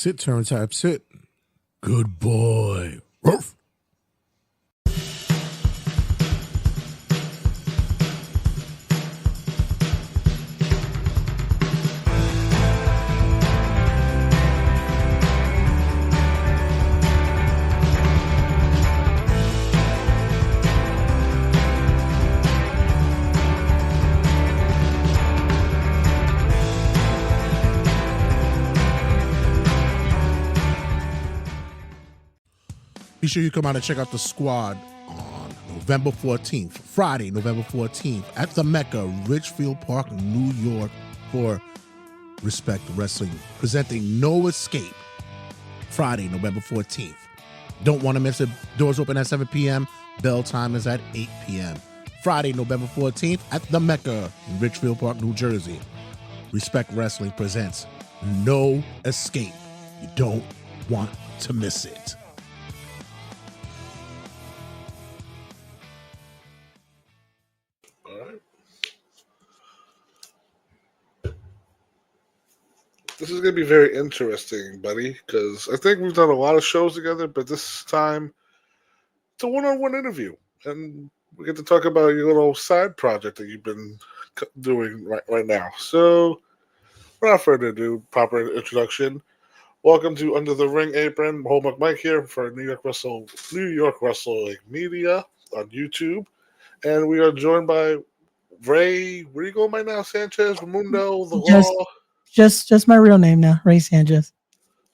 Sit, turn type, sit. Good boy. Ruff. Be sure you come out and check out the squad on November 14th, Friday, November 14th, at the Mecca, Richfield Park, New York, for Respect Wrestling, presenting No Escape, Friday, November 14th. Don't want to miss it. Doors open at 7 p.m. Bell time is at 8 p.m. Friday, November 14th, at the Mecca, in Richfield Park, New Jersey. Respect Wrestling presents No Escape. You don't want to miss it. This is going to be very interesting, buddy, because I think we've done a lot of shows together, but this time it's a one-on-one interview. And we get to talk about your little side project that you've been doing right now. So, without further ado, proper introduction. Welcome to Under the Ring Apron. Hallmark Mike here for New York Wrestling Media on YouTube. And we are joined by Ray, where are you going by now? Sanchez, Ramundo, The Law. Just my real name now, Ray Sanchez.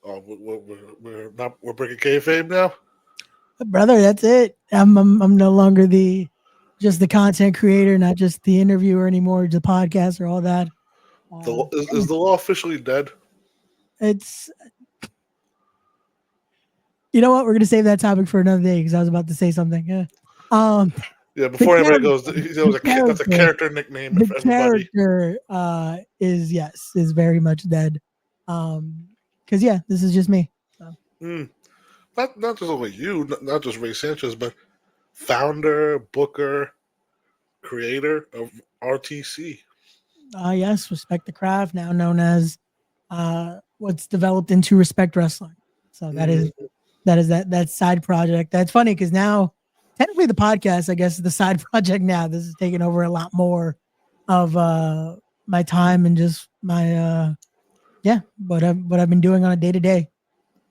Oh, we're breaking kayfabe now, brother. That's it. I'm no longer just the content creator, not just the interviewer anymore, the podcaster, all that. Is the law officially dead? It's. You know what? We're gonna save that topic for another day because I was about to say something. Yeah, before anybody goes, that's a character nickname for everybody. The character is very much dead. Because this is just me. So. Not just only you, not just Ray Sanchez, but founder, booker, creator of RTC. Yes, Respect the Craft, now known as what's developed into Respect Wrestling. So that is that side project. That's funny because now. Technically, the podcast, I guess, is the side project now. This is taking over a lot more of my time and just my, what I've been doing on a day-to-day.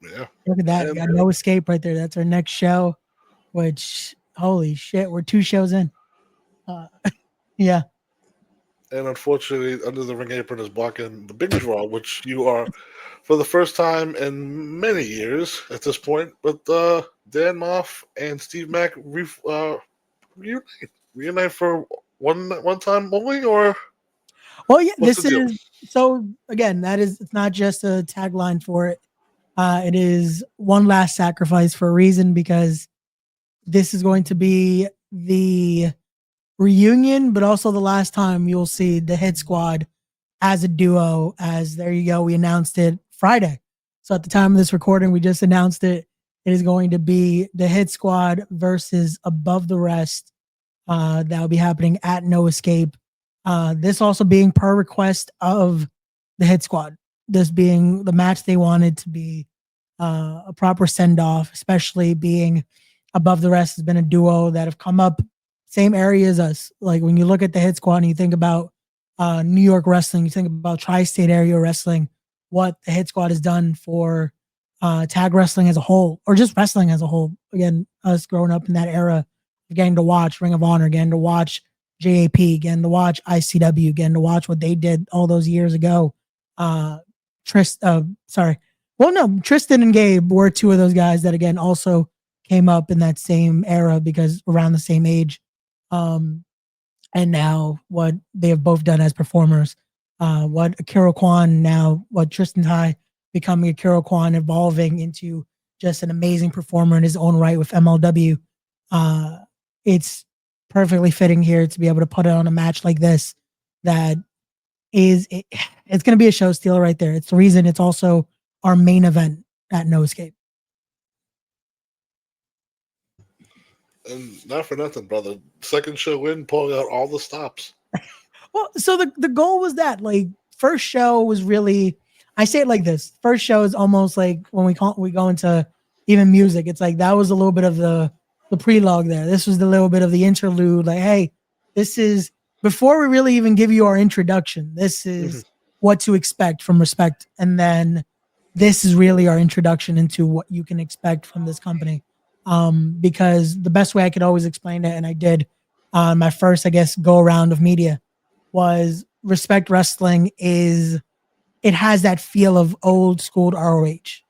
Yeah. Look at that. Got No Escape right there. That's our next show, which, holy shit, we're 2 shows in. Yeah. And unfortunately, Under the Ring Apron is blocking the big draw, which you are, for the first time in many years at this point, but Dan Moff and Steve Mack reunite for one time only, or? Well, yeah, this is so. Again, it's not just a tagline for it. It is one last sacrifice for a reason, because this is going to be the reunion, but also the last time you'll see the Hit Squad as a duo. As there you go, we announced it Friday. So at the time of this recording, we just announced it. It is going to be the Hit Squad versus Above the Rest. That will be happening at No Escape. This also being per request of the Hit Squad. This being the match they wanted to be a proper send-off, especially being Above the Rest has been a duo that have come up same area as us. Like when you look at the Hit Squad and you think about New York wrestling, you think about tri-state area wrestling, what the Hit Squad has done for tag wrestling as a whole, or just wrestling as a whole. Again, us growing up in that era, getting to watch Ring of Honor, getting to watch JAP, getting to watch ICW, getting to watch what they did all those years ago. Tristan and Gabe were 2 of those guys that, again, also came up in that same era because around the same age. And now what they have both done as performers, what Akira Kwan now, what Tristan Ty becoming Akira Kwan, evolving into just an amazing performer in his own right with MLW. It's perfectly fitting here to be able to put it on a match like this. That is, it's going to be a show stealer right there. It's the reason it's also our main event at No Escape. And not for nothing, brother. Second show in, pulling out all the stops. Well, so the goal was that, like, first show was really, I say it like this. First show is almost like when we go into even music. It's like that was a little bit of the prelogue there. This was the little bit of the interlude. Like, hey, this is before we really even give you our introduction. This is what to expect from Respect, and then this is really our introduction into what you can expect from this company. Because the best way I could always explain it, and I did on my first, I guess, go around of media, was Respect Wrestling it has that feel of old school ROH.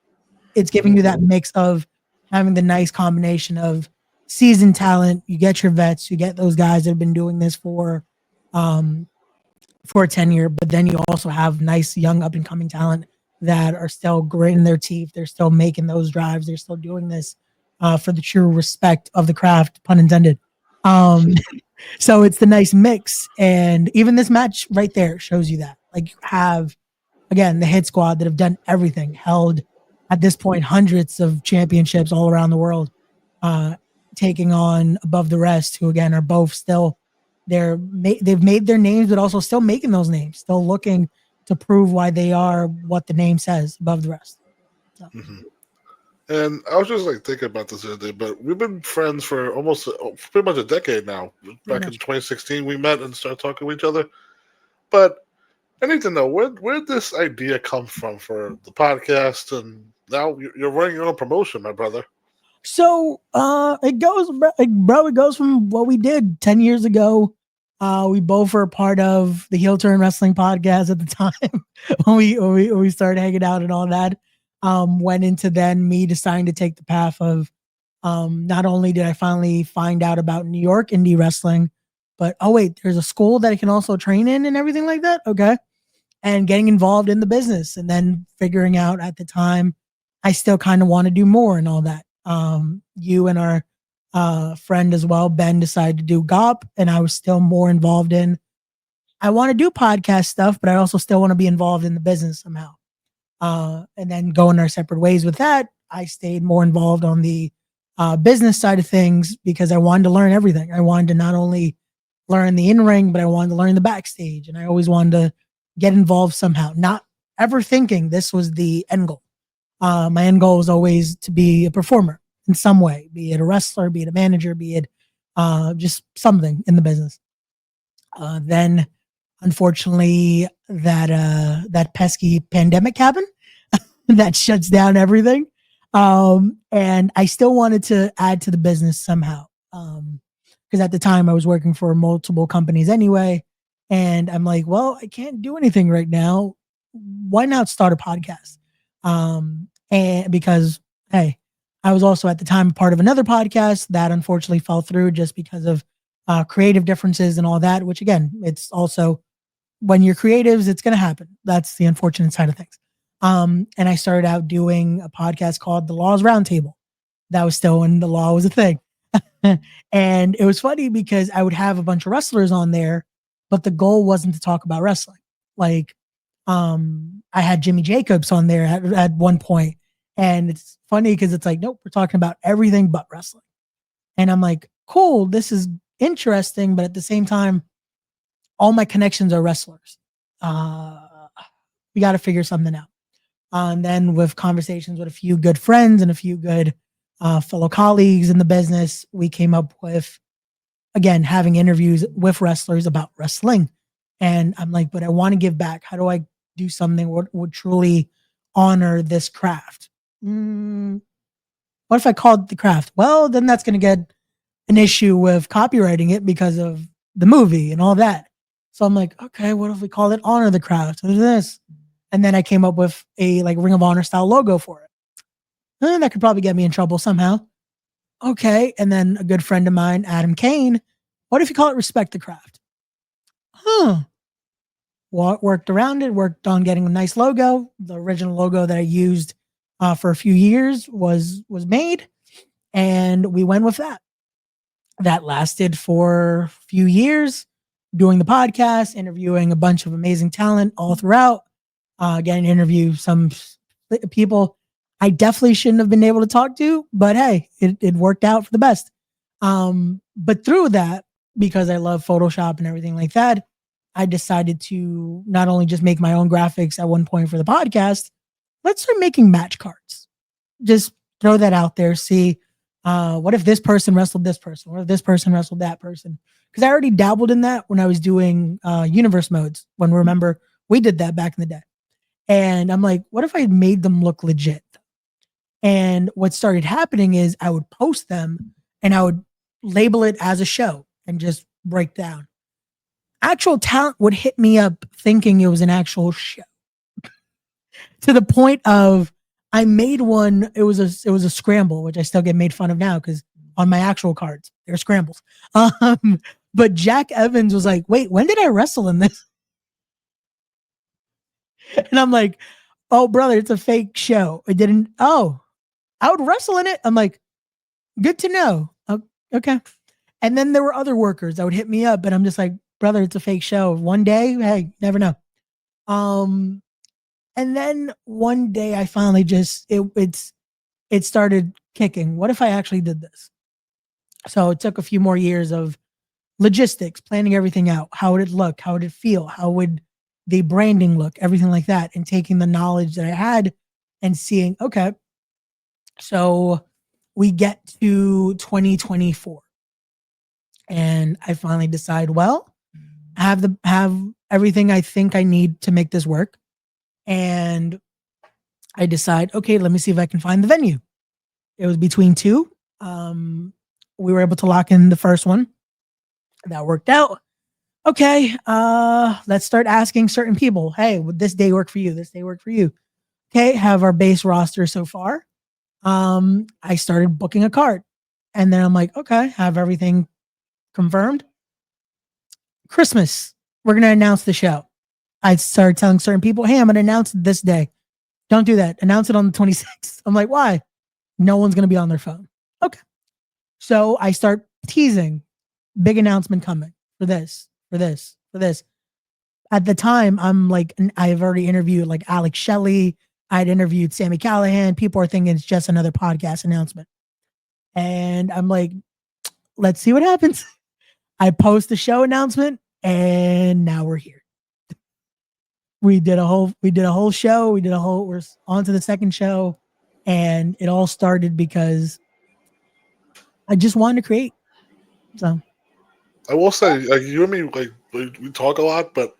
It's giving you that mix of having the nice combination of seasoned talent. You get your vets, you get those guys that have been doing this for a tenure, but then you also have nice young up and coming talent that are still gritting their teeth. They're still making those drives. They're still doing this for the true respect of the craft, pun intended. So it's the nice mix. And even this match right there shows you that. Like, you have, again, the hit squad that have done everything, held at this point hundreds of championships all around the world, taking on Above the Rest, who again are both still they've made their names, but also still making those names, still looking to prove why they are what the name says, Above the Rest. So. And I was just like thinking about this the other day, but we've been friends for almost pretty much a decade now. Back in 2016, we met and started talking to each other. But I need to know where did this idea come from for the podcast, and now you're running your own promotion, my brother. So it goes from what we did 10 years ago. We both were part of the Heel Turn Wrestling podcast at the time when we started hanging out and all that. Went into then me deciding to take the path of not only did I finally find out about New York indie wrestling, but there's a school that I can also train in and everything like that. Okay. And getting involved in the business, and then figuring out at the time I still kind of want to do more and all that. You and our friend as well, Ben, decided to do GOP, and I was still more involved in, I want to do podcast stuff, but I also still want to be involved in the business somehow. And then going our separate ways with that, I stayed more involved on the business side of things because I wanted to learn everything. I wanted to not only learn the in-ring, but I wanted to learn the backstage, and I always wanted to get involved somehow, not ever thinking this was the end goal. My end goal was always to be a performer in some way, be it a wrestler, be it a manager, be it just something in the business. Then, unfortunately, that pesky pandemic happened that shuts down everything. And I still wanted to add to the business somehow. Because at the time I was working for multiple companies anyway. And I'm like, well, I can't do anything right now. Why not start a podcast? And because, hey, I was also at the time part of another podcast that unfortunately fell through just because of creative differences and all that, which again, it's also when you're creatives, it's going to happen. That's the unfortunate side of things. And I started out doing a podcast called The Law's Roundtable. That was still when the law was a thing. And it was funny because I would have a bunch of wrestlers on there, but the goal wasn't to talk about wrestling. Like, I had Jimmy Jacobs on there at one point, and it's funny because it's like, nope, we're talking about everything but wrestling. And I'm like, cool, this is interesting, but at the same time, all my connections are wrestlers. We got to figure something out. And then with conversations with a few good friends and a few good fellow colleagues in the business, we came up with, again, having interviews with wrestlers about wrestling. And I'm like, but I want to give back. How do I do something what would truly honor this craft? What if I called it the craft? Well, then that's going to get an issue with copywriting it because of the movie and all that. So I'm like, okay, what if we call it Honor the Craft? What is this? And then I came up with a like Ring of Honor style logo for it. That could probably get me in trouble somehow. Okay. And then a good friend of mine, Adam Kane, what if you call it Respect the Craft? Worked around it, worked on getting a nice logo. The original logo that I used for a few years was made, and we went with that. That lasted for a few years, doing the podcast, interviewing a bunch of amazing talent all throughout, getting to interview some people I definitely shouldn't have been able to talk to, but hey, it worked out for the best. But through that, because I love Photoshop and everything like that, I decided to not only just make my own graphics at one point for the podcast, let's start making match cards. Just throw that out there. See, what if this person wrestled this person? What if this person wrestled that person? Because I already dabbled in that when I was doing universe modes. When remember, we did that back in the day. And I'm like, what if I made them look legit? And what started happening is I would post them and I would label it as a show and just break down. Actual talent would hit me up thinking it was an actual show. To the point of I made one, it was a scramble, which I still get made fun of now because on my actual cards, they're scrambles. But Jack Evans was like, wait, when did I wrestle in this? And I'm like, oh, brother, it's a fake show. I didn't, I would wrestle in it. I'm like, good to know. Okay. And then there were other workers that would hit me up, and I'm just like, brother, it's a fake show. One day, hey, never know. And then one day I finally just, it started kicking. What if I actually did this? So it took a few more years of logistics, planning everything out. How would it look? How would it feel? How would the branding look? Everything like that. And taking the knowledge that I had and seeing, okay, so we get to 2024 and I finally decide, well, I have everything I think I need to make this work. And I decide, okay, let me see if I can find the venue. It was between two. We were able to lock in the first one. That worked out. Okay, let's start asking certain people, hey, would this day work for you? This day work for you? Okay, have our base roster so far. I started booking a card. And then I'm like, okay, have everything confirmed. Christmas, we're going to announce the show. I started telling certain people, hey, I'm going to announce it this day. Don't do that. Announce it on the 26th. I'm like, why? No one's going to be on their phone. Okay. So I start teasing. Big announcement coming for this, for this, for this. At the time, I'm like, I've already interviewed like Alex Shelley. I'd interviewed Sammy Callahan. People are thinking it's just another podcast announcement. And I'm like, let's see what happens. I post the show announcement and now we're here. We did a whole show. We're on to the second show. And it all started because I just wanted to create. So I will say, like, you and me, like, we talk a lot, but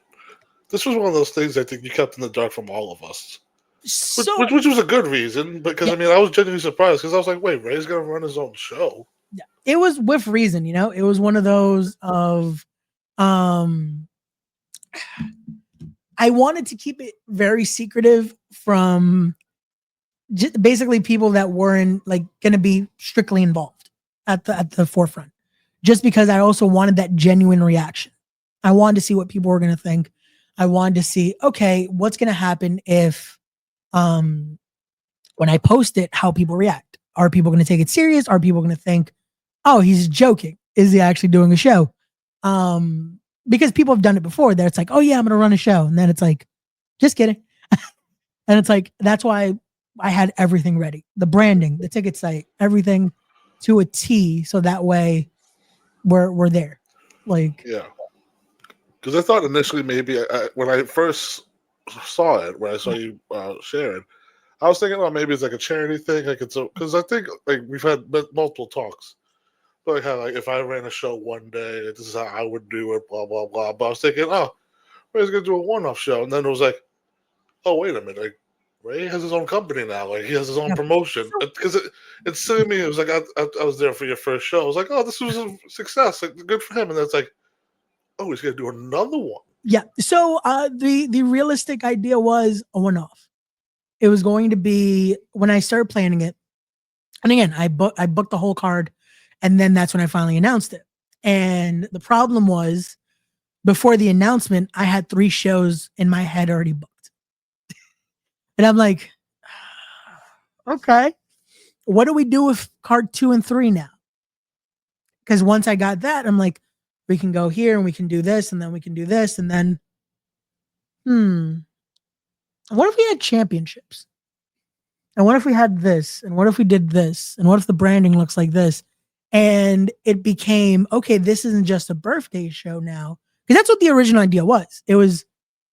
this was one of those things I think you kept in the dark from all of us. Which was a good reason, because yeah. I mean, I was genuinely surprised because I was like, wait, Ray's gonna run his own show. Yeah. It was with reason, you know. It was one of those of I wanted to keep it very secretive from basically people that weren't like gonna be strictly involved at the forefront. Just because I also wanted that genuine reaction. I wanted to see what people were gonna think. I wanted to see, okay, what's gonna happen if when I post it, how people react. Are people going to take it serious? Are people going to think, oh, he's joking? Is he actually doing a show? Because people have done it before. There, it's like, oh yeah, I'm going to run a show, and then it's like, just kidding. And it's like, that's why I had everything ready, the branding, the ticket site, everything to a T, so that way we're there. Like, yeah, because I thought initially maybe when I first saw it, when I saw you share it, I was thinking, oh, maybe it's like a charity thing. Like it's because I think like we've had multiple talks, like how like if I ran a show one day, this is how I would do it, blah blah blah. But I was thinking, oh, Ray's gonna do a one-off show, and then it was like, oh, wait a minute, like Ray has his own company now, like he has his own promotion. Because it's silly me. It was like I was there for your first show. I was like, oh, this was a success, like good for him. And then it's like, oh, he's gonna do another one. Yeah. So the realistic idea was a one-off. It was going to be when I started planning it. And again, I booked the whole card, and then that's when I finally announced it. And the problem was, before the announcement, I had 3 shows in my head already booked. And I'm like, okay, what do we do with card 2 and 3 now? Because once I got that, I'm like, we can go here and we can do this, and then we can do this, and then, what if we had championships? And what if we had this? And what if we did this? And what if the branding looks like this? And it became, okay, this isn't just a birthday show now. because that's what the original idea was. It was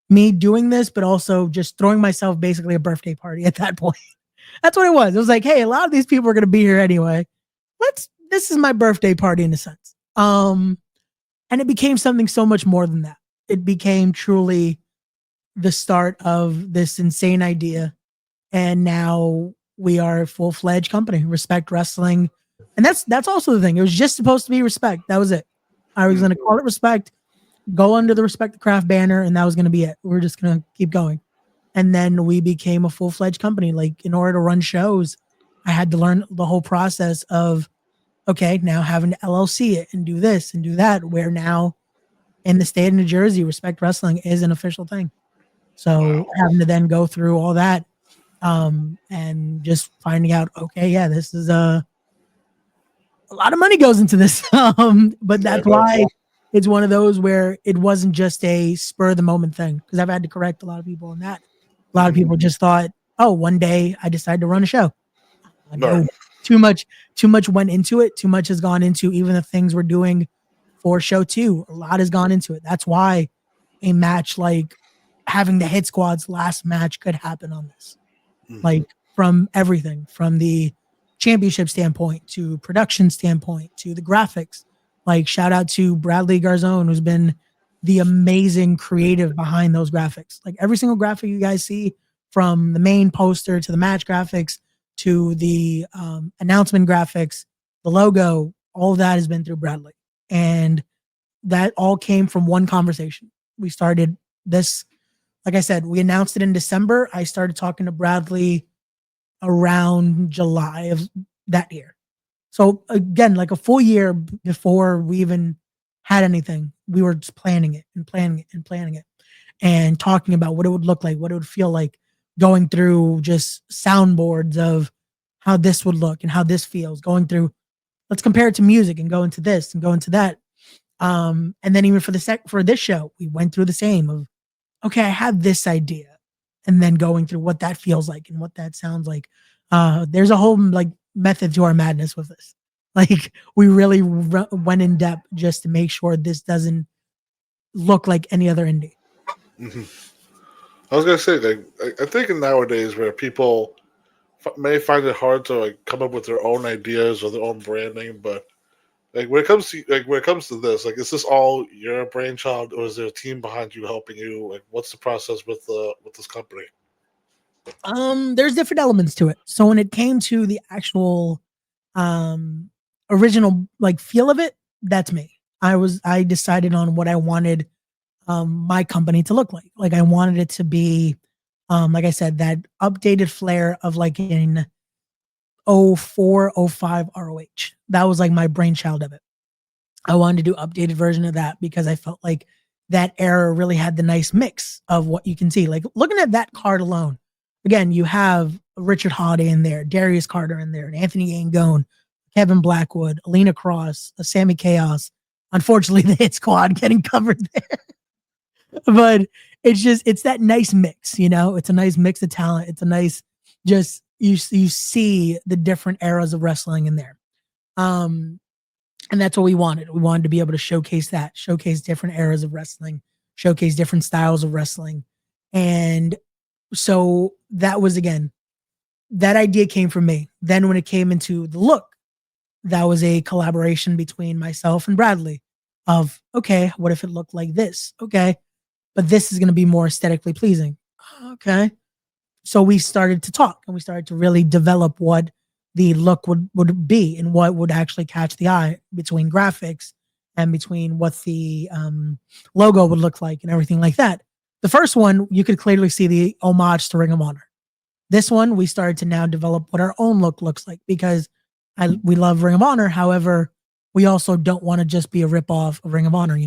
me doing this, but also just throwing myself basically a birthday party at that point. That's what it was. It was like, hey, a lot of these people are going to be here anyway. This is my birthday party in a sense. And it became something so much more than that. It became truly the start of this insane idea. And now we are a full-fledged company, Respect Wrestling. And that's also the thing. It was just supposed to be Respect. That was it. I was going to call it Respect, go under the Respect the Craft banner, and that was going to be it. We were just going to keep going. And then we became a full-fledged company. Like, in order to run shows, I had to learn the whole process of, okay, now having to LLC it and do this and do that, where now in the state of New Jersey, Respect Wrestling is an official thing. So having to then go through all that and just finding out, okay, yeah, this is a lot of money goes into this. But that's why it's one of those where it wasn't just a spur of the moment thing, because I've had to correct a lot of people on that. A lot of people just thought, oh, one day I decided to run a show. No, too much went into it. Too much has gone into even the things we're doing for show 2. A lot has gone into it. That's why a match like having the Hit Squad's last match could happen on this. Like, from everything, from the championship standpoint to production standpoint to the graphics. Like, shout out to Bradley Garzone, who's been the amazing creative behind those graphics. Like, every single graphic you guys see, from the main poster to the match graphics to the announcement graphics, the logo, all of that has been through Bradley. And that all came from one conversation. We started this, like I said, we announced it in December. I started talking to Bradley around July of that year. So again, like a full year before we even had anything, we were just planning it and talking about what it would look like, what it would feel like, going through just soundboards of how this would look and how this feels, going through, let's compare it to music and go into this and go into that. And then even for this show, we went through the same of, okay, I have this idea, and then going through what that feels like and what that sounds like. There's a whole like method to our madness with this. Like, we really went in depth just to make sure this doesn't look like any other indie. I was gonna say, like, I think nowadays where people may find it hard to like come up with their own ideas or their own branding, but like when it comes to this, like, is this all your brainchild, or is there a team behind you helping you? Like, what's the process with this company? There's different elements to it. So when it came to the actual original like feel of it, that's me. I decided on what I wanted my company to look like. Like, I wanted it to be like I said, that updated flair of like in 04, 05 ROH. That was like my brainchild of it. I wanted to do updated version of that because I felt like that era really had the nice mix of what you can see. Like, looking at that card alone, again, you have Richard Holiday in there, Darius Carter in there, and Anthony Angone, Kevin Blackwood, Alina Cross, Sammy Chaos. Unfortunately, the Hit Squad getting covered there. But it's that nice mix, it's a nice mix of talent. It's a nice, just, you see the different eras of wrestling in there. And that's what we wanted. We wanted to be able to showcase different eras of wrestling, showcase different styles of wrestling. And so that was, again, that idea came from me. Then when it came into the look, that was a collaboration between myself and Bradley of, okay, what if it looked like this? Okay, but this is going to be more aesthetically pleasing. Okay. So we started to talk and we started to really develop what the look would be and what would actually catch the eye between graphics and between what the logo would look like and everything like that. The first one, you could clearly see the homage to Ring of Honor. This one, we started to now develop what our own look looks like because we love Ring of Honor. However, we also don't want to just be a ripoff of Ring of Honor,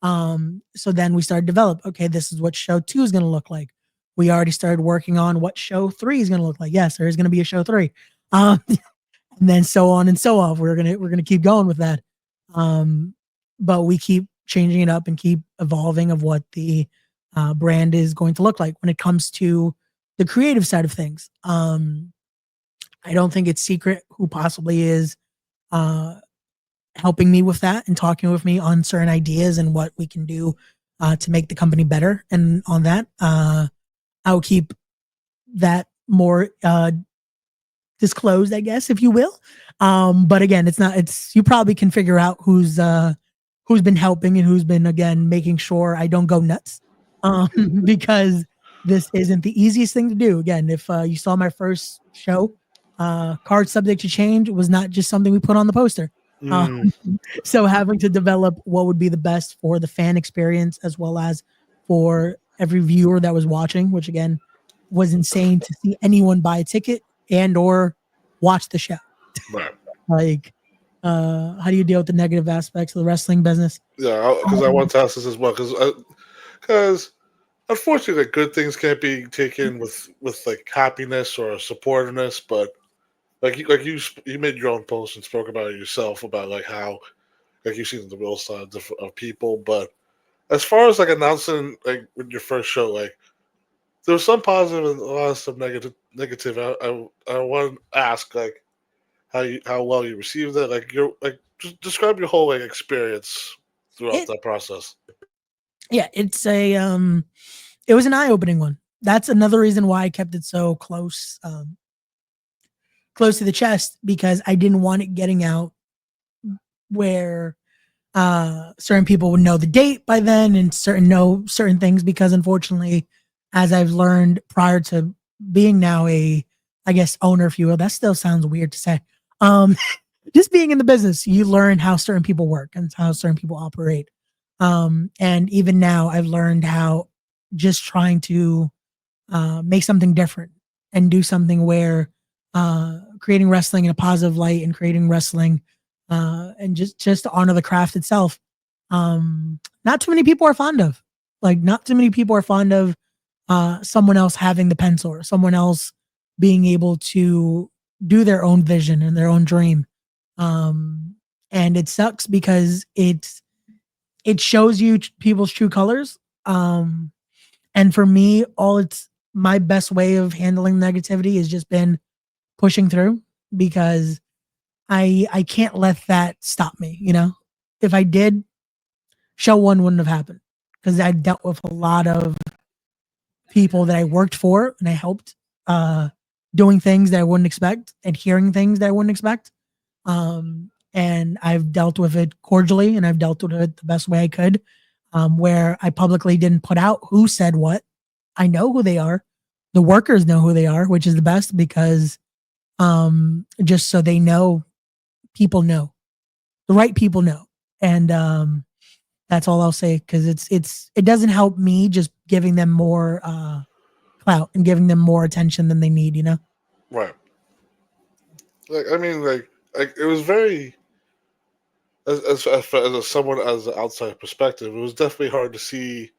So then we started to develop, okay, this is what show 2 is going to look like. We already started working on what show 3 is going to look like. Yes, there is going to be a show 3. And then so on and so on. We're gonna keep going with that. But we keep changing it up and keep evolving of what the brand is going to look like when it comes to the creative side of things. I don't think it's secret who possibly is helping me with that and talking with me on certain ideas and what we can do to make the company better. And on that, I'll keep that more disclosed, I guess, if you will. But again, it's you probably can figure out who's been helping and who's been, again, making sure I don't go nuts. Because this isn't the easiest thing to do. Again, if you saw my first show, card subject to change was not just something we put on the poster. So having to develop what would be the best for the fan experience as well as for every viewer that was watching, which again was insane to see anyone buy a ticket and or watch the show. Right. Like, how do you deal with the negative aspects of the wrestling business? Yeah, because I want to ask this as well. Because unfortunately, like, good things can't be taken with like happiness or supportiveness, but you made your own post and spoke about it yourself about like how like you've seen the real side of people. But as far as like announcing like with your first show, like there was some positive and a lot of some negative. I want to ask like how well you received it. Like just describe your whole like experience throughout that process. Yeah, it's it was an eye-opening one. That's another reason why I kept it so close to the chest, because I didn't want it getting out where certain people would know the date by then and certain things, because unfortunately, as I've learned prior to being now a, I guess, owner, if you will, that still sounds weird to say. Just being in the business, you learn how certain people work and how certain people operate. And even now I've learned how just trying to make something different and do something where creating wrestling in a positive light and creating wrestling and just to honor the craft itself. Not too many people are fond of. Like, not too many people are fond of someone else having the pencil or someone else being able to do their own vision and their own dream. And it sucks because it shows you people's true colors. And for me, my best way of handling negativity has just been pushing through, because I can't let that stop me. You know, if I did, show one wouldn't have happened, because I dealt with a lot of people that I worked for and I helped, doing things that I wouldn't expect and hearing things that I wouldn't expect. And I've dealt with it cordially and I've dealt with it the best way I could, where I publicly didn't put out who said what. I know who they are. The workers know who they are, which is the best, because just so they know, people know, the right people know. And that's all I'll say, because it doesn't help me just giving them more clout and giving them more attention than they need, you know? Right. Like, I mean, like it was very, as someone as an outside perspective, it was definitely hard to see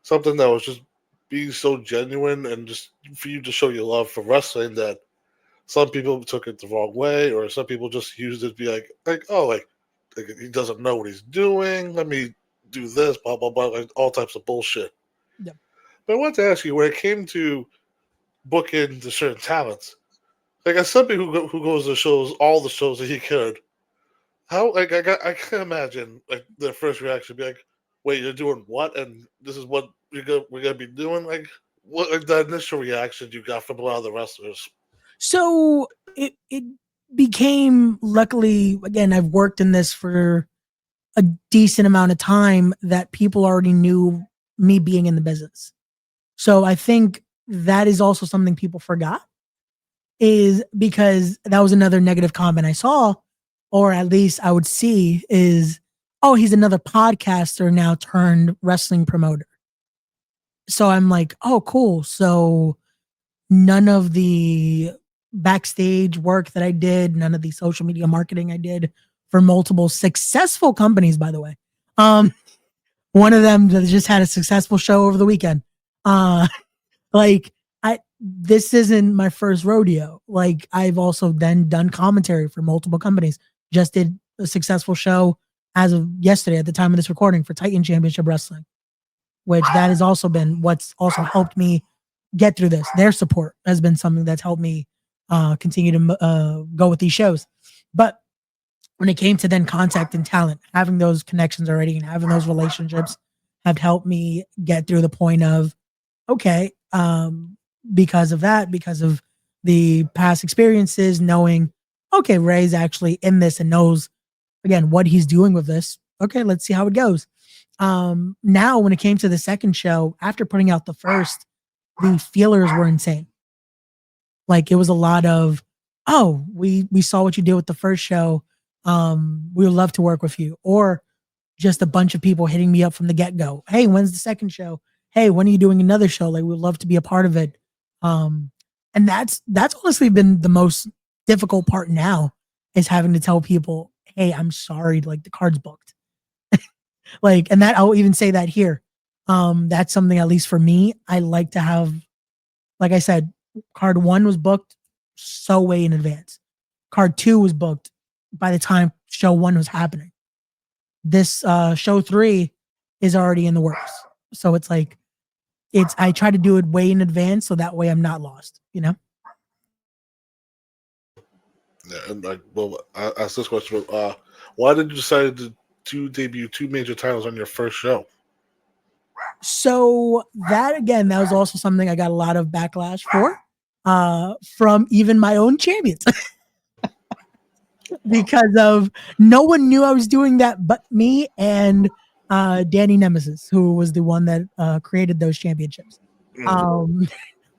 something that was just being so genuine and just for you to show your love for wrestling, that some people took it the wrong way, or some people just used it to be like oh, like he doesn't know what he's doing. Let me do this, blah blah blah, like all types of bullshit. Yeah. But I want to ask you, when it came to booking the certain talents, like as somebody who goes to shows, all the shows that he could, how like I can imagine like the first reaction would be like, wait, you're doing what? And this is what we're gonna be doing? Like, what like the initial reaction you got from a lot of the wrestlers? So it became, luckily, again, I've worked in this for a decent amount of time, that people already knew me being in the business. So I think that is also something people forgot, is because that was another negative comment I saw, or at least I would see, is, oh, he's another podcaster now turned wrestling promoter. So I'm like, oh, cool. So none of the backstage work that I did, none of the social media marketing I did for multiple successful companies, by the way. One of them that just had a successful show over the weekend. Like, this isn't my first rodeo. Like, I've also then done commentary for multiple companies. Just did a successful show as of yesterday at the time of this recording for Titan Championship Wrestling, which that has also been what's also helped me get through this. Their support has been something that's helped me continue to go with these shows. But when it came to then contacting talent, having those connections already and having those relationships have helped me get through the point of, okay, because of that, because of the past experiences, knowing, okay, Ray's actually in this and knows, again, what he's doing with this. Okay, let's see how it goes. Now, when it came to the second show, after putting out the first, the feelers were insane. Like, it was a lot of, oh, we saw what you did with the first show. We would love to work with you. Or just a bunch of people hitting me up from the get-go. Hey, when's the second show? Hey, when are you doing another show? Like, we'd love to be a part of it. And that's honestly been the most difficult part now, is having to tell people, hey, I'm sorry, like the card's booked. Like, and that I'll even say that here. That's something, at least for me, I like to have, like I said, card 1 was booked so way in advance. Card 2 was booked by the time show 1 was happening. This show 3 is already in the works. So it's like, I try to do it way in advance so that way I'm not lost, you know? Yeah, and I asked this question, why did you decide to debut 2 major titles on your first show? So that was also something I got a lot of backlash for, from even my own champions. Because of, no one knew I was doing that but me and Danny Nemesis, who was the one that created those championships. The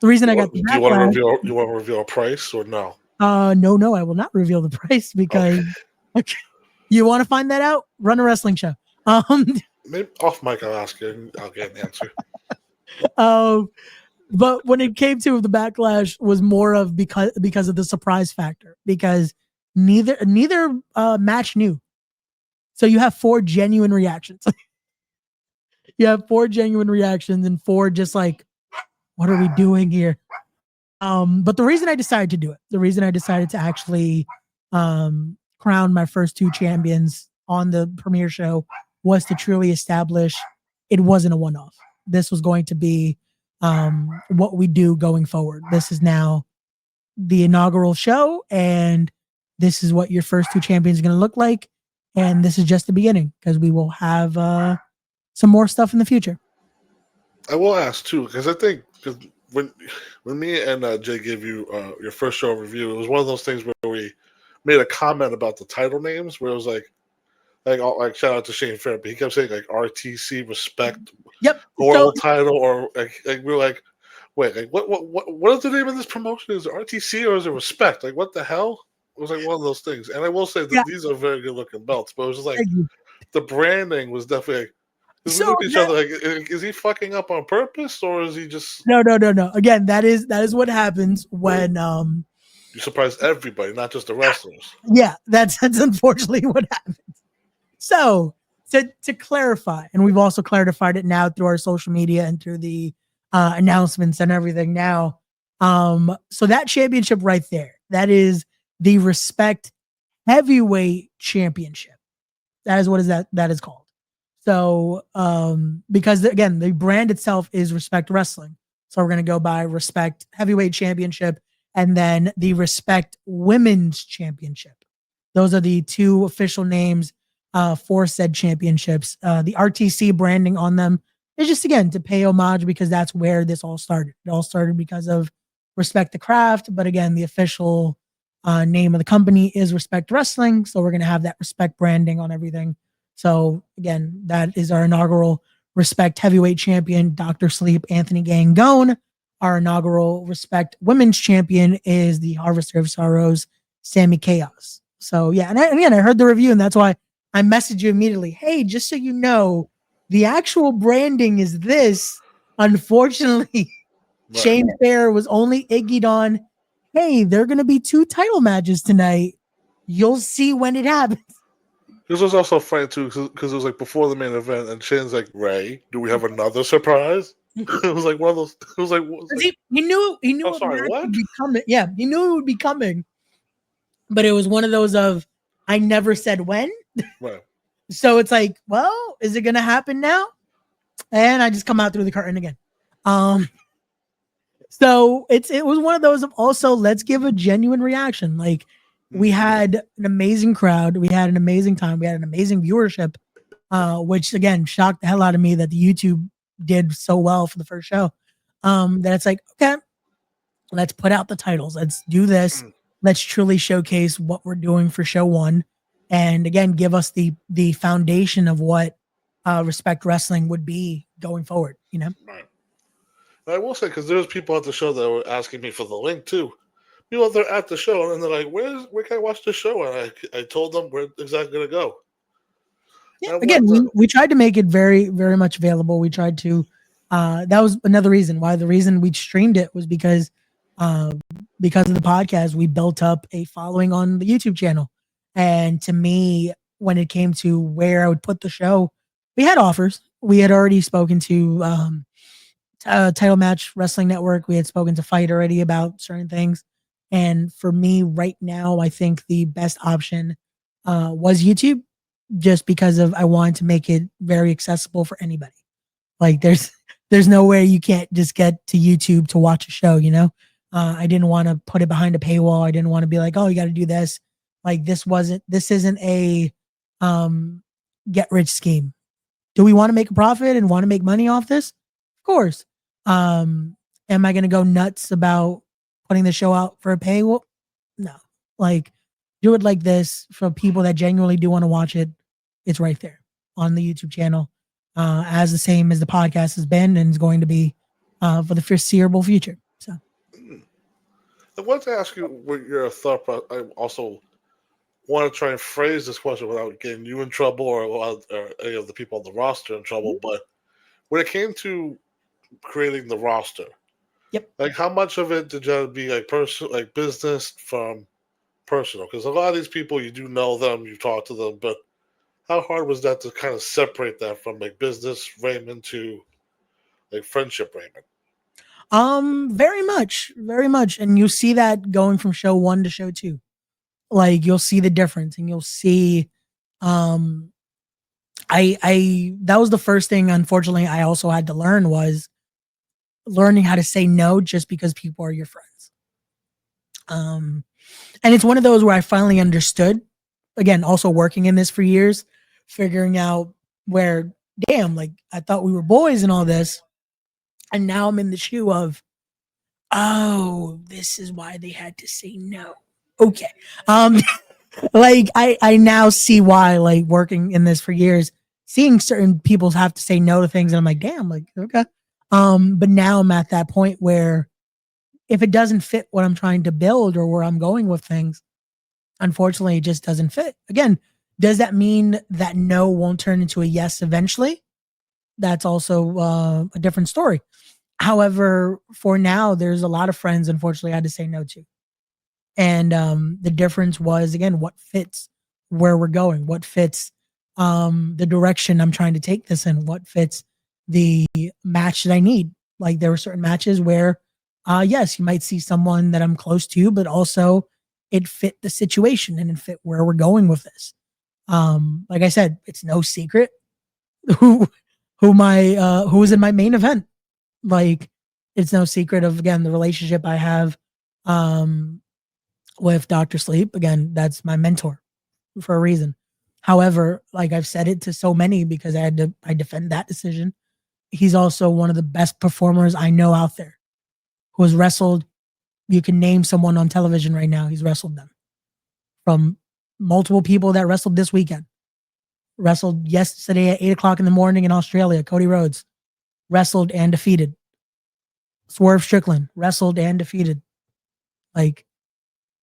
reason I got the backlash, you want to reveal a price or no? No, I will not reveal the price, because you want to find that out? Run a wrestling show. Maybe off mic, I'll ask you and I'll get an answer. But when it came to the backlash, was more of because of the surprise factor, because neither match knew. So you have 4 genuine reactions. You have 4 genuine reactions and 4 just like, what are we doing here? But the reason I decided to do it, the reason I decided to actually crown my first 2 champions on the premiere show, was to truly establish it wasn't a one-off. This was going to be what we do going forward. This is now the inaugural show, and this is what your first 2 champions are going to look like. And this is just the beginning, because we will have some more stuff in the future. I will ask too, because I think when me and Jay gave you your first show review, it was one of those things where we made a comment about the title names, where it was like shout out to Shane Fair, but he kept saying like RTC Respect, World title, or like we were like, wait, like what is the name of this promotion? Is it RTC or is it Respect? Like, what the hell? It was like one of those things. And I will say that these are very good looking belts, but it was just like the branding was definitely like, we look at each other like, is he fucking up on purpose, or is he just No. Again, that is what happens when you surprise everybody, not just the wrestlers. Yeah, that's unfortunately what happens. So to clarify, and we've also clarified it now through our social media and through the announcements and everything now. So that championship right there, that is the Respect Heavyweight Championship. That is what that is called. So because again, the brand itself is Respect Wrestling. So we're going to go by Respect Heavyweight Championship and then the Respect Women's Championship. Those are the 2 official names for said championships. The RTC branding on them is just, again, to pay homage, because that's where this all started. It all started because of Respect the Craft. But again, the official name of the company is Respect Wrestling. So we're going to have that Respect branding on everything. So again, that is our inaugural Respect Heavyweight Champion, Dr. Sleep, Anthony Gangone. Our inaugural Respect Women's Champion is the Harvester of Sorrows, Sammy Chaos. So yeah, and I heard the review, and that's why I messaged you immediately. Hey, just so you know, the actual branding is this. Unfortunately, right. Shane Fair was only iggyed on, hey, there are going to be 2 title matches tonight. You'll see when it happens. This was also funny too, because it was like before the main event, and Shane's like, "Ray, do we have another surprise?" It was like one of those. It was like he knew. I'm sorry, what? Would be coming. Yeah, he knew it would be coming, but it was one of those of, I never said when. Right. So it's like, well, is it gonna happen now? And I just come out through the curtain again. So it was one of those of also, let's give a genuine reaction. Like, We had an amazing crowd. We had an amazing time. We had an amazing viewership, which again shocked the hell out of me that the YouTube did so well for the first show. That it's like, okay, let's put out the titles. Let's do this. Let's truly showcase what we're doing for show one. And again, give us the foundation of what Respect Wrestling would be going forward, you know? Right. And I will say, because there's people at the show that were asking me for the link too. You know, they're at the show and they're like, where can I watch the show? And I told them where exactly going to go. Yeah, again, we tried to make it very, very much available. We tried to, that was another reason why the reason we streamed it was because of the podcast, we built up a following on the YouTube channel. And to me, when it came to where I would put the show, we had offers. We had already spoken to Title Match Wrestling Network. We had spoken to Fight already about certain things. And for me right now, I think the best option was YouTube, just because of I wanted to make it very accessible for anybody. Like there's no way you can't just get to YouTube to watch a show, you know? I didn't want to put it behind a paywall. I didn't want to be like, oh, you got to do this. Like this isn't a get rich scheme. Do we want to make a profit and want to make money off this? Of course. Am I going to go nuts about putting the show out for a paywall? No. Like do it like this for people that genuinely do want to watch it. It's right there on the YouTube channel, as the same as the podcast has been and is going to be for the foreseeable future. So, I wanted to ask you what your thought process. I also want to try and phrase this question without getting you in trouble or any of the people on the roster in trouble. But when it came to creating the roster, yep, like how much of it did you be like like business from personal? Because a lot of these people, you do know them, you talk to them, but how hard was that to kind of separate that from like business Raymond to like friendship Raymond? Very much. And you see that going from show one to show two. Like you'll see the difference and you'll see, that was the first thing, unfortunately, I also had to learn was learning how to say no just because people are your friends. And it's one of those where I finally understood, again, also working in this for years, figuring out where, damn, like I thought we were boys and all this. And now I'm in the shoe of, oh, this is why they had to say no. Okay. Like I now see why, like working in this for years, seeing certain people have to say no to things. And I'm like, damn, like, okay. But now I'm at that point where if it doesn't fit what I'm trying to build or where I'm going with things, unfortunately, it just doesn't fit. Again, does that mean that no won't turn into a yes eventually? That's also a different story. However, for now, there's a lot of friends, unfortunately, I had to say no to. And the difference was, again, what fits where we're going, what fits the direction I'm trying to take this in, what fits the match that I need. Like there were certain matches where, yes, you might see someone that I'm close to, but also it fit the situation and it fit where we're going with this. Like I said, it's no secret who was in my main event. Like it's no secret of, again, the relationship I have with Dr. Sleep. Again, that's my mentor for a reason. However, like I've said it to so many because I defend that decision. He's also one of the best performers I know out there who has wrestled. You can name someone on television right now. He's wrestled them, from multiple people that wrestled this weekend. Wrestled yesterday at 8:00 in the morning in Australia. Cody Rhodes wrestled and defeated. Swerve Strickland wrestled and defeated. Like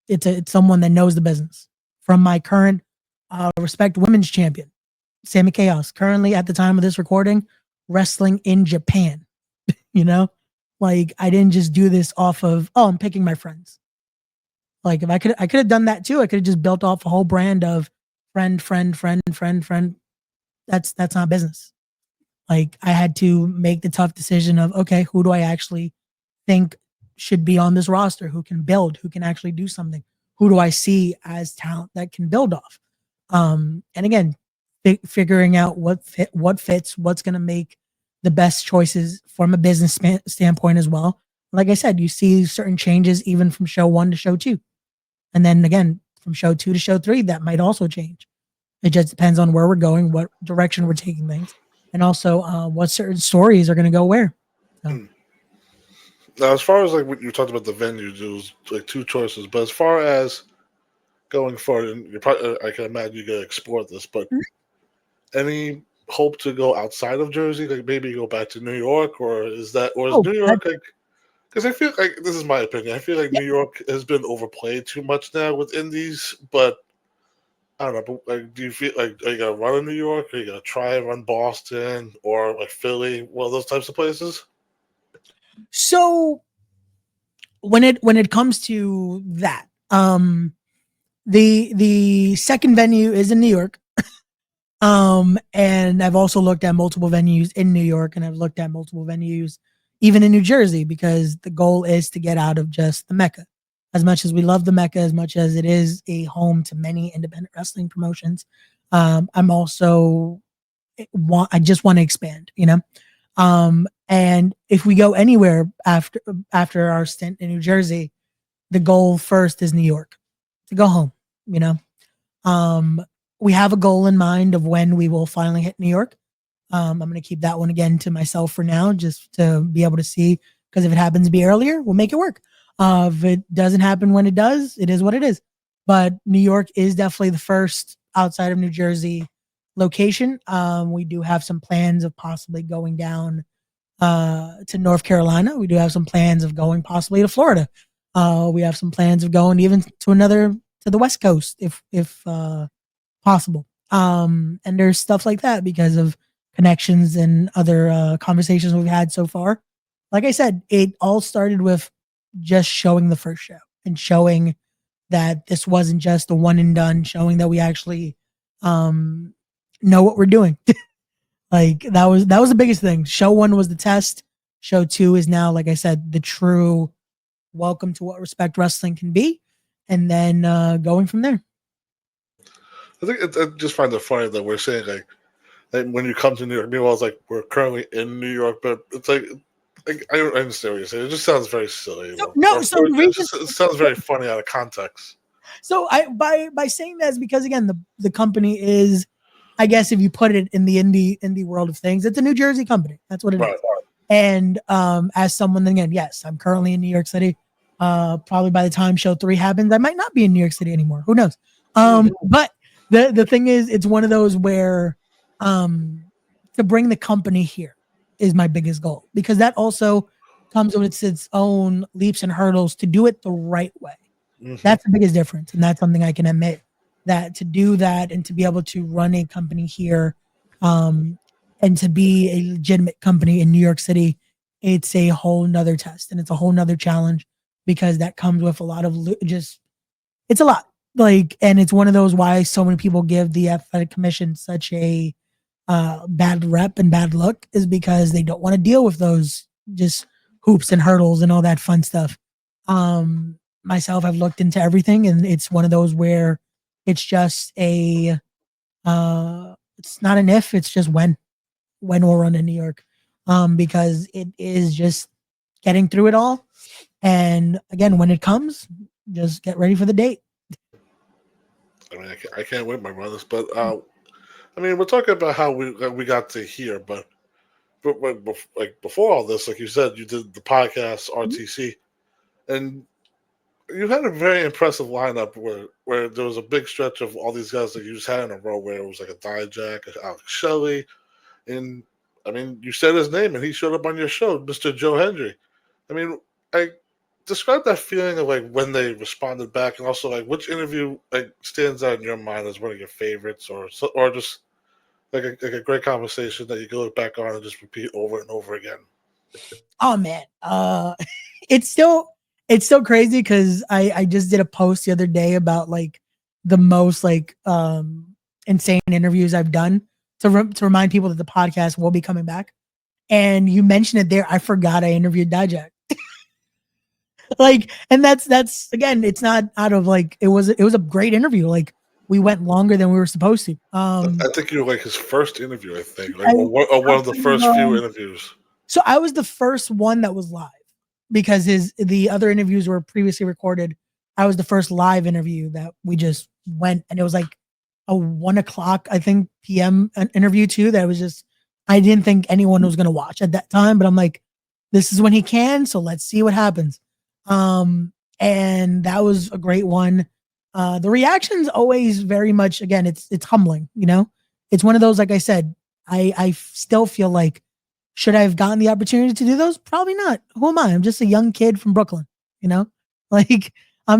it's someone that knows the business. From my current Respect Women's Champion, Sammy Chaos, currently at the time of this recording, wrestling in Japan. You know, like I didn't just do this off of, oh, I'm picking my friends. Like if I could have done that too. I could have just built off a whole brand of friend. That's not business. Like I had to make the tough decision of, okay, who do I actually think should be on this roster? Who can build? Who can actually do something? Who do I see as talent that can build off? And again, figuring out what fits, what's going to make the best choices from a business standpoint as well. Like I said, you see certain changes even from show one to show two. And then again, from show 2 to show 3, that might also change. It just depends on where we're going, what direction we're taking things, and also what certain stories are going to go where. So. Now, as far as like what you talked about the venues, it was like 2 choices. But as far as going forward, and you probably, I can imagine you're gonna explore this, but any hope to go outside of Jersey, like maybe go back to New York, or is New York like? Because I feel like, this is my opinion, I feel like New York has been overplayed too much now with indies, but I don't know. But like, do you feel like, are you gonna run in New York? Are you gonna try and run Boston or like Philly, one of those types of places? So when it comes to that, the second venue is in New York. And I've also looked at multiple venues in New York, and I've looked at multiple venues even in New Jersey, because the goal is to get out of just the Mecca. As much as we love the Mecca, as much as it is a home to many independent wrestling promotions, I'm also I just want to expand, and if we go anywhere after our stint in New Jersey, the goal first is New York, to go home, we have a goal in mind of when we will finally hit New York. I'm going to keep that one again to myself for now, just to be able to see, because if it happens to be earlier, we'll make it work. If it doesn't happen when it does, it is what it is. But New York is definitely the first outside of New Jersey location. We do have some plans of possibly going down to North Carolina. We do have some plans of going possibly to Florida. We have some plans of going even to the West Coast if possible. And there's stuff like that because of connections and other conversations we've had so far. Like I said, it all started with just showing the first show and showing that this wasn't just a one and done, showing that we actually know what we're doing. Like that was the biggest thing. Show 1 was the test. Show 2 is now, like I said, the true welcome to what Respect Wrestling can be, and then going from there. I think I just find it funny that we're saying like when you come to New York, meanwhile, it's like we're currently in New York, but it's like I understand what you're saying. It just sounds very silly. It sounds very funny out of context. So by saying that is because, again, the company is, I guess if you put it in the indie world of things, it's a New Jersey company. That's what it is. And as someone, again, yes, I'm currently in New York City. Probably by the time show 3 happens, I might not be in New York City anymore. Who knows? But the thing is, it's one of those where to bring the company here is my biggest goal, because that also comes with its own leaps and hurdles to do it the right way. Mm-hmm. That's the biggest difference. And that's something I can admit, that to do that and to be able to run a company here and to be a legitimate company in New York City, it's a whole nother test and it's a whole nother challenge, because that comes with a lot of it's a lot. Like, and it's one of those why so many people give the athletic commission such a bad rep and bad look, is because they don't want to deal with those just hoops and hurdles and all that fun stuff. Myself, I've looked into everything, and it's one of those where it's just it's not an if, it's just when we'll run in New York, because it is just getting through it all. And again, when it comes, just get ready for the date. I mean, I can't wait, my brothers. But I mean, we're talking about how we got to here, but like before all this, like you said, you did the podcast RTC, and you had a very impressive lineup where there was a big stretch of all these guys that you just had in a row, where it was like a Dijak, Alex Shelley, and I mean, you said his name and he showed up on your show, Mr. Joe Hendry. I mean, describe that feeling of like when they responded back, and also like which interview like stands out in your mind as one of your favorites, or just like a great conversation that you can look back on and just repeat over and over again. Oh man, it's still crazy, because I just did a post the other day about like the most like insane interviews I've done to remind people that the podcast will be coming back. And you mentioned it there. I forgot I interviewed Dijak. Like, and that's again, it's not out of like, it was a great interview. Like, we went longer than we were supposed to. I think you were like his first interview, I think, like one of the first few interviews. So I was the first one that was live, because the other interviews were previously recorded I was the first live interview that we just went, and it was like a 1 o'clock, I think, PM interview too. That was just, I didn't think anyone was going to watch at that time, but I'm like, this is when he can. So let's see what happens. And that was a great one. The reaction's always very much, again, it's humbling, you know, it's one of those, like I said, I still feel like, should I have gotten the opportunity to do those? Probably not. Who am I? I'm just a young kid from Brooklyn, you know, like I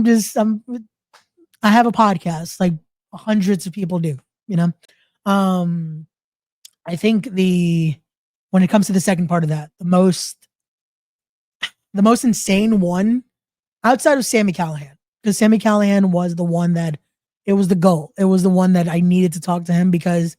have a podcast like hundreds of people do, you know? I think when it comes to the second part of that, the most insane one outside of Sami Callihan, because Sami Callihan was the one that, it was the goal. It was the one that I needed to talk to him, because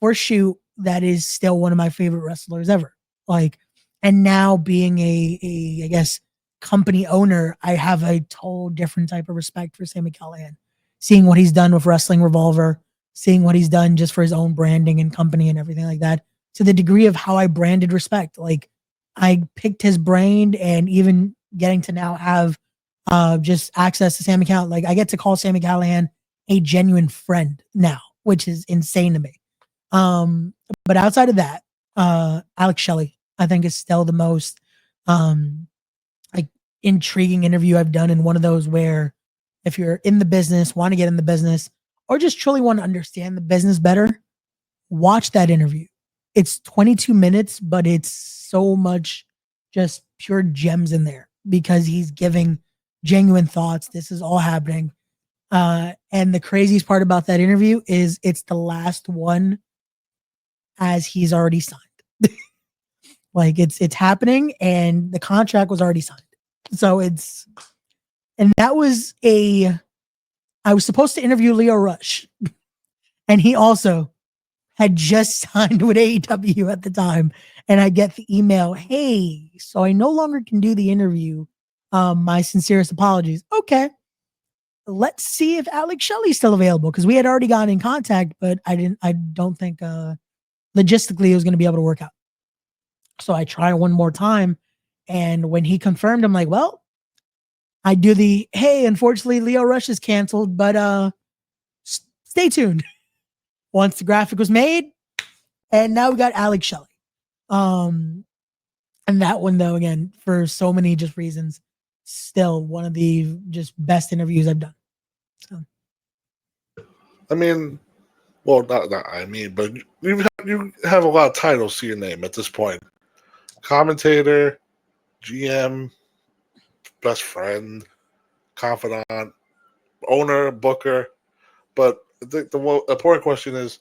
for shoot, that is still one of my favorite wrestlers ever. Like, and now being a I guess company owner, I have a total different type of respect for Sami Callihan. Seeing what he's done with Wrestling Revolver, seeing what he's done just for his own branding and company and everything like that, to the degree of how I branded respect. Like, I picked his brain, and even getting to now have just access to Sami Callihan. Like, I get to call Sami Callihan a genuine friend now, which is insane to me. But outside of that, Alex Shelley, I think, is still the most like intriguing interview I've done, in one of those where, if you're in the business, want to get in the business, or just truly want to understand the business better, watch that interview. It's 22 minutes, but it's so much just pure gems in there, because he's giving genuine thoughts. This is all happening. And the craziest part about that interview is it's the last one as he's already signed. Like, it's happening, and the contract was already signed. So and that was I was supposed to interview Leo Rush, and he also had just signed with AEW at the time. And I get the email, hey, so I no longer can do the interview. My sincerest apologies. Okay. Let's see if Alex Shelley's still available, because we had already gotten in contact, but I don't think logistically it was going to be able to work out. So I try one more time, and when he confirmed, I'm like, well, I do the, hey, unfortunately Leo Rush is canceled, but stay tuned. Once the graphic was made, and now we got Alex Shelley. And that one, though, again, for so many just reasons, still one of the just best interviews I've done. So, I mean, well, not I mean, but you have a lot of titles to your name at this point: commentator, GM, best friend, confidant, owner, booker. But the important question is,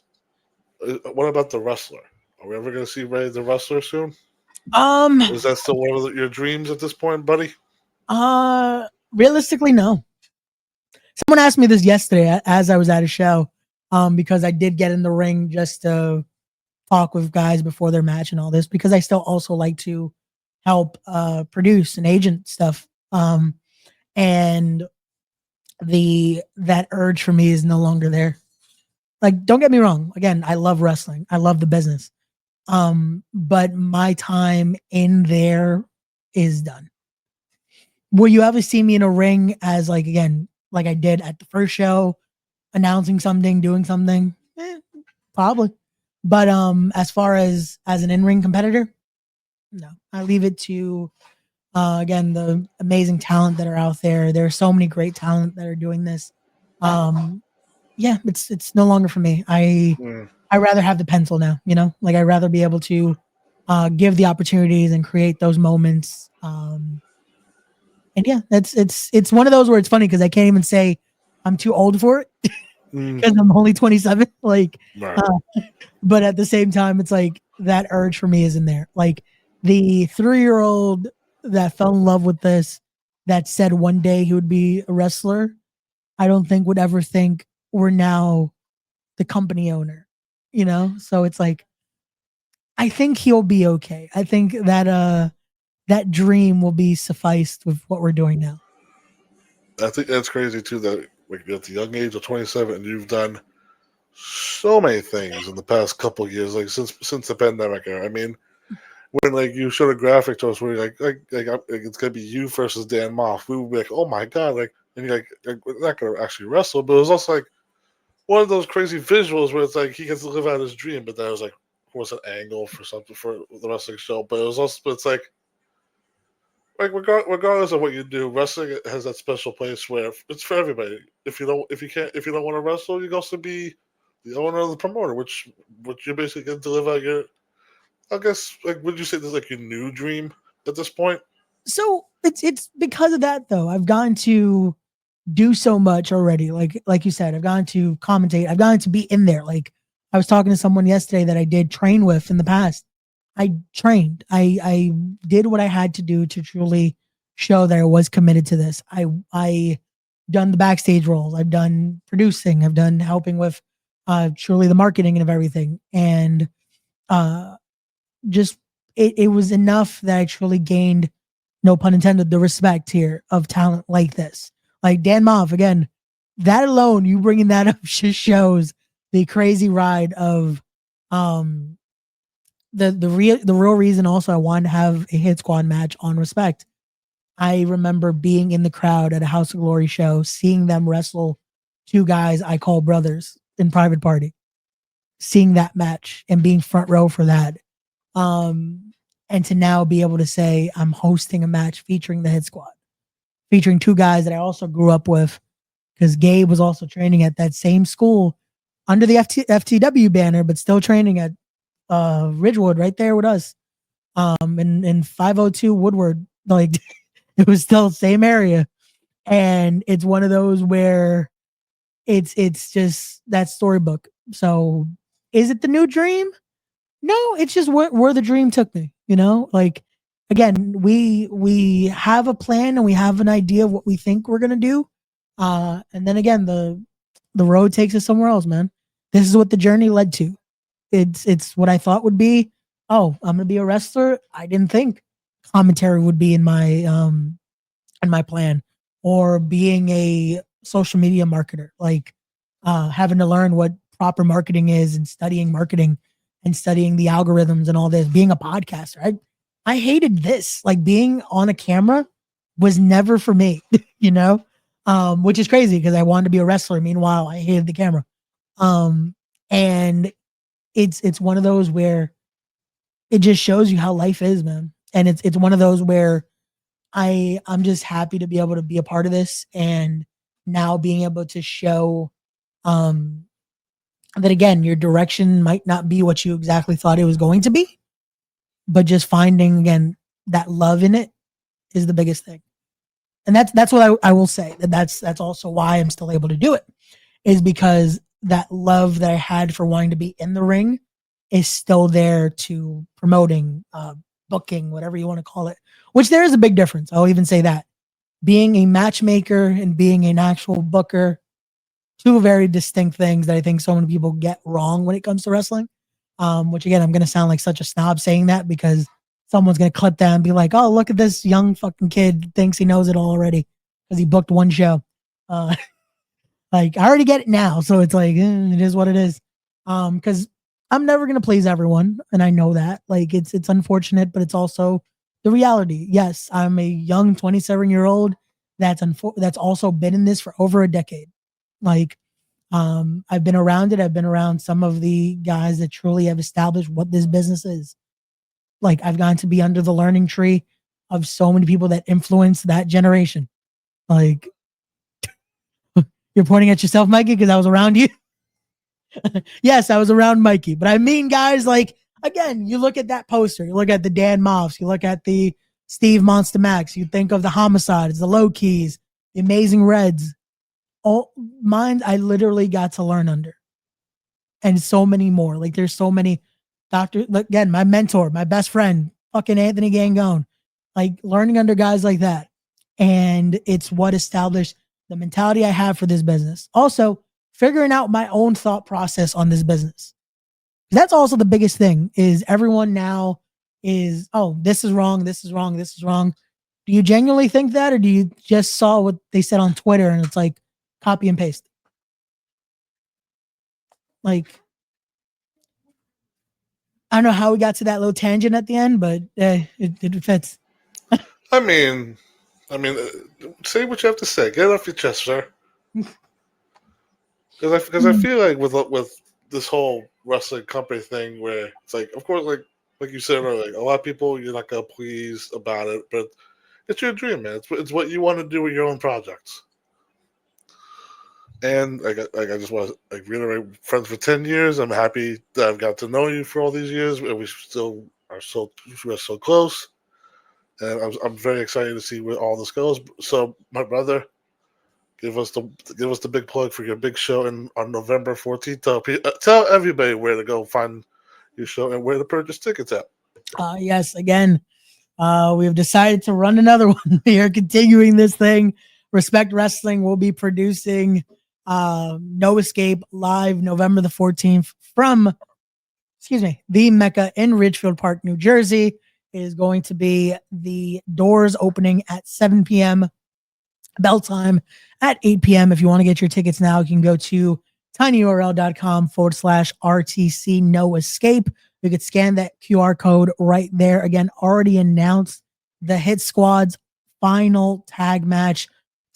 what about the wrestler? Are we ever going to see Ray the wrestler soon? Is that still one of your dreams at this point, buddy? Realistically, no. Someone asked me this yesterday as I was at a show, because I did get in the ring just to talk with guys before their match and all this, because I still also like to help produce and agent stuff. And that urge for me is no longer there. Like, don't get me wrong. Again, I love wrestling. I love the business. But my time in there is done. Will you ever see me in a ring as, like, again, like I did at the first show, announcing something, doing something? Probably. But as far as an in-ring competitor, no. I leave it to again, the amazing talent that are out there. There are so many great talent that are doing this. Yeah, it's no longer for me. I rather have the pencil now, you know, like I'd rather be able to give the opportunities and create those moments. And yeah, it's one of those where it's funny because I can't even say I'm too old for it because I'm only 27. Like, Right. But at the same time, it's like that urge for me is in there. Like the 3-year-old that fell in love with this, that said one day he would be a wrestler, I don't think would ever think we're now the company owner, you know? So it's like, I think he'll be okay. I think that that dream will be sufficed with what we're doing now. I think that's crazy too, that like at the young age of 27 and you've done so many things in the past couple of years, like since the pandemic era. I mean, when like you showed a graphic to us where you're like it's gonna be you versus Dan Moff, we would be like, oh my god, like and you're like we're not gonna actually wrestle, but it was also like one of those crazy visuals where it's like he gets to live out his dream, but that was like was an angle for something for the wrestling show. But it was also, but it's like regardless of what you do, wrestling has that special place where it's for everybody. If you don't want to wrestle, you can also be the owner of the promoter, which you're basically getting to live out your. I guess like would you say this is like your new dream at this point? So it's because of that though. I've gotten to do so much already. Like you said, I've gotten to commentate. I've gotten to be in there. Like I was talking to someone yesterday that I did train with in the past. I trained. I did what I had to do to truly show that I was committed to this. I done the backstage roles. I've done producing. I've done helping with truly the marketing and of everything. And just it was enough that I truly gained, no pun intended, the respect here of talent like this. Like Dan Moff, again, that alone, you bringing that up just shows the crazy ride of the real reason also I wanted to have a hit squad match on Respect. I remember being in the crowd at a House of Glory show, seeing them wrestle two guys I call brothers in Private Party, seeing that match and being front row for that. And to now be able to say I'm hosting a match featuring the Hit Squad, featuring two guys that I also grew up with, because Gabe was also training at that same school under the FTW banner, but still training at Ridgewood right there with us. In 502 Woodward, like it was still the same area. And it's one of those where it's just that storybook. So is it the new dream? No, it's just where the dream took me, you know? Like again, we have a plan and we have an idea of what we think we're gonna do. And then again, the road takes us somewhere else, man. This is what the journey led to. It's what I thought would be. Oh, I'm gonna be a wrestler. I didn't think commentary would be in my plan, or being a social media marketer, like having to learn what proper marketing is and studying marketing and studying the algorithms and all this. Being a podcaster, I hated this. Like being on a camera was never for me, you know, which is crazy because I wanted to be a wrestler. Meanwhile, I hated the camera. And it's one of those where it just shows you how life is, man. And it's one of those where I'm just happy to be able to be a part of this, and now being able to show that again, your direction might not be what you exactly thought it was going to be, but just finding again that love in it is the biggest thing. And that's what I will say, that's also why I'm still able to do it, is because that love that I had for wanting to be in the ring is still there to promoting, booking, whatever you want to call it, which there is a big difference. I'll even say that being a matchmaker and being an actual booker, two very distinct things that I think so many people get wrong when it comes to wrestling. Which again, I'm going to sound like such a snob saying that because someone's going to clip that and be like, oh, look at this young fucking kid thinks he knows it all already because he booked one show. Like I already get it now. So it's like, it is what it is. Cause I'm never going to please everyone. And I know that. Like it's unfortunate, but it's also the reality. Yes, I'm a young 27-year-old that's also been in this for over a decade. Like, I've been around it. I've been around some of the guys that truly have established what this business is. Like I've gotten to be under the learning tree of so many people that influence that generation. Like you're pointing at yourself, Mikey, because I was around you. Yes, I was around Mikey, but I mean, guys, like again, you look at that poster, you look at the Dan Moffs, you look at the Steve Monster Max, you think of the Homicides, the Low Keys, the Amazing Reds. All mine, I literally got to learn under, and so many more. Like there's so many again, my mentor, my best friend, fucking Anthony Gangone, like learning under guys like that. And it's what established the mentality I have for this business. Also, figuring out my own thought process on this business. That's also the biggest thing is everyone now is, oh, this is wrong. This is wrong. This is wrong. Do you genuinely think that? Or do you just saw what they said on Twitter and it's like copy and paste? Like, I don't know how we got to that little tangent at the end, but it fits. I mean, I mean, say what you have to say. Get it off your chest, sir. Because I feel like with this whole wrestling company thing, where it's like, of course, like you said earlier, like a lot of people you're not gonna please about it, but it's your dream, man. It's what you want to do with your own projects. And I just want to reiterate, friends for 10 years. I'm happy that I've got to know you for all these years, and we're so close. And I'm very excited to see where all this goes. So, my brother, give us the big plug for your big show on November 14th. Tell everybody where to go find your show and where to purchase tickets at. Yes, again, we have decided to run another one. We are continuing this thing. Respect Wrestling will be producing No Escape live November the 14th from, the Mecca in Ridgefield Park, New Jersey. It is going to be the doors opening at 7 p.m. Bell time at 8 p.m. If you want to get your tickets now, you can go to tinyurl.com/RTC No Escape. You could scan that QR code right there. Again, already announced the Hit Squad's final tag match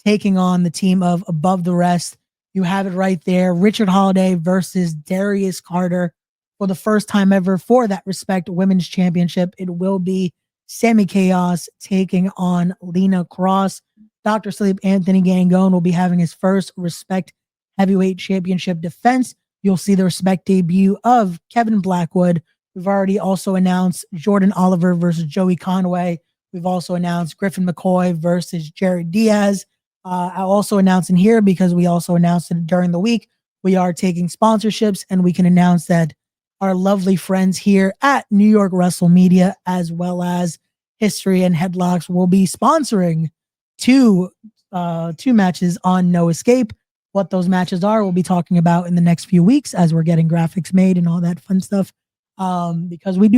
taking on the team of Above the Rest. You have it right there. Richard Holiday versus Darius Carter for the first time ever for that Respect Women's Championship. It will be Sammy Chaos taking on Lena Cross. Dr. Sleep Anthony Gangone will be having his first Respect Heavyweight Championship defense. You'll see the Respect debut of Kevin Blackwood. We've already also announced Jordan Oliver versus Joey Conway. We've also announced Griffin McCoy versus Jared Diaz. I'll also announce in here, because we also announced it during the week, we are taking sponsorships, and we can announce that our lovely friends here at New York Wrestle Media, as well as History and Headlocks, will be sponsoring two matches on No Escape. What those matches are, we'll be talking about in the next few weeks as we're getting graphics made and all that fun stuff. Because we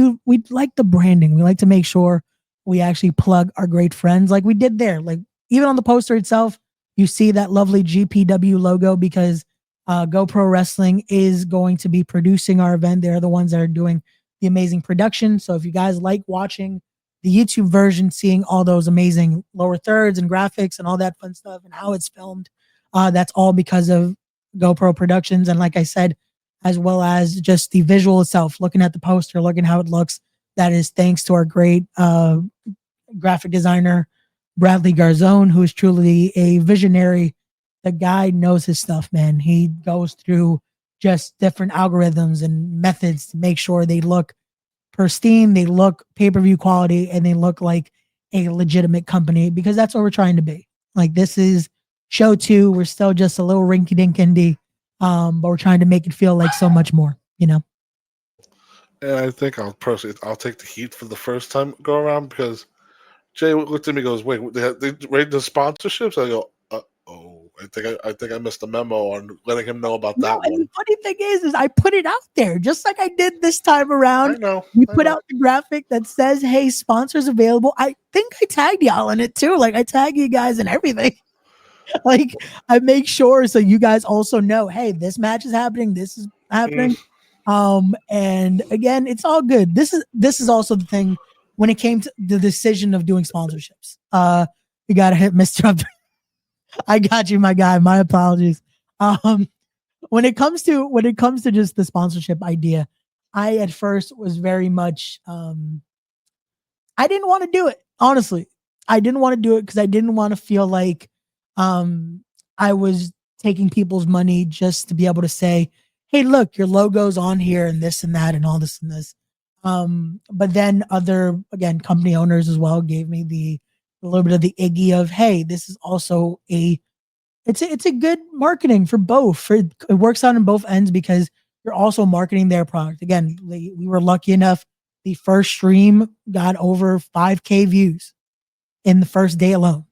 like the branding. We like to make sure we actually plug our great friends like we did there. Like, even on the poster itself, you see that lovely GPW logo, because GoPro Wrestling is going to be producing our event. They're the ones that are doing the amazing production. So if you guys like watching the YouTube version, seeing all those amazing lower thirds and graphics and all that fun stuff and how it's filmed, that's all because of GoPro Productions. And like I said, as well as just the visual itself, looking at the poster, looking how it looks, that is thanks to our great graphic designer, Bradley Garzone, who is truly a visionary. The guy knows his stuff, man. He goes through just different algorithms and methods to make sure they look pristine, they look pay-per-view quality, and they look like a legitimate company, because that's what we're trying to be. Like, this is show 2. We're still just a little rinky-dink indie, but we're trying to make it feel like so much more, you know? And I think I'll take the heat for the first time go around, because Jay looked at me and goes, wait, they rate the sponsorships? I go, I think I missed the memo on letting him know about that one. And the funny thing is I put it out there just like I did this time around. I know. We put out the graphic that says, hey, sponsors available. I think I tagged y'all in it too. Like, I tag you guys and everything. Like, I make sure so you guys also know, hey, this match is happening. This is happening. And again, it's all good. This is also the thing when it came to the decision of doing sponsorships. You got to hit Mr. I got you, my guy. My apologies. When it comes to just the sponsorship idea, I at first was very much I didn't want to do it. Honestly, I didn't want to do it because I didn't want to feel like I was taking people's money just to be able to say, hey, look, your logo's on here and this and that and all this and this. But then other, again, company owners as well gave me a little bit of the Iggy of, hey, this is also it's a good marketing for both. It works out on both ends because you're also marketing their product. Again, we were lucky enough. The first stream got over 5K views in the first day alone.